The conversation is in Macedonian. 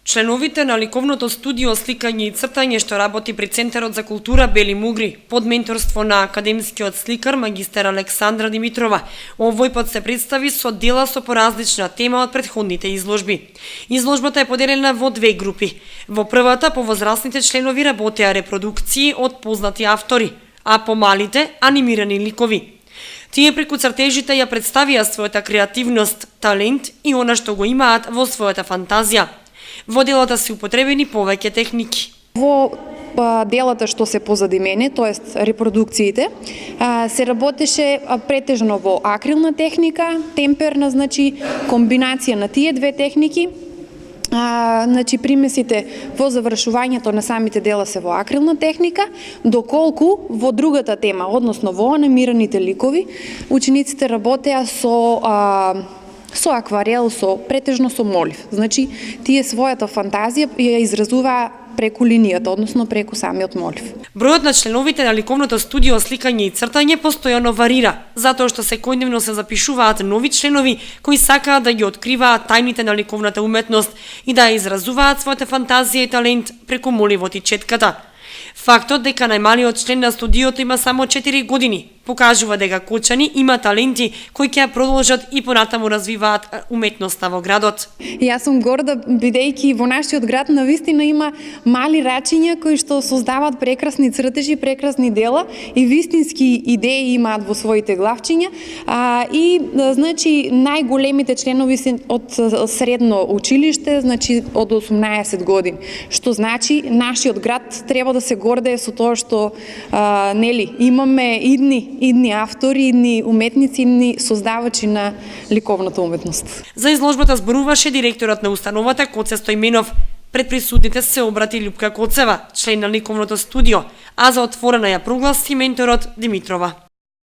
Членовите на ликовното студио сликање и цртање што работи при Центарот за култура Бели Мугри под менторство на академскиот сликар магистер Александра Димитрова овој пат се представи со дела со поразлична тема од претходните изложби. Изложбата е поделена во две групи. Во првата по возрастните членови работеа репродукции од познати автори, а по малите анимирани ликови. Тие преку цртежите ја представија својата креативност, талент и она што го имаат во својата фантазија. Во делата се употребени повеќе техники. Во делата што се позади мене, тоест репродукциите, се работеше претежно во акрилна техника, темперна, значи комбинација на тие две техники. Значи примесите во завршувањето на самите дела се во акрилна техника, доколку во другата тема, односно во анимираните ликови, учениците работеа со акварел, претежно со молив. Значи, тие својата фантазија ја изразуваа преку линијата, односно преку самиот молив. Бројот на членовите на ликовното студио сликање и цртање постојано варира, затоа што секојдневно се запишуваат нови членови кои сакаат да ги откриваат тајните на ликовната уметност и да ја изразуваат својата фантазија и талент преку моливот и четката. Фактот дека најмалиот член на студиото има само 4 години покажува дека Кочани има таленти кои ќе ја продолжат и понатаму развиваат уметноста во градот. Јас сум горда бидејќи во нашиот град навистина има мали рачиња кои што создаваат прекрасни цртежи, прекрасни дела и вистински идеи имаат во своите главчиња. Значи најголемите членови се од средно училиште, значи од 18 години, што значи нашиот град треба да се гордее со тоа што имаме идни автори, идни уметници, идни создавачи на ликовната уметност. За изложбата зборуваше директорот на установата Коце Стојменов. Пред присутните се обрати Љупка Коцева, член на ликовното студио, а за отворена ја прогласи менторот Димитрова.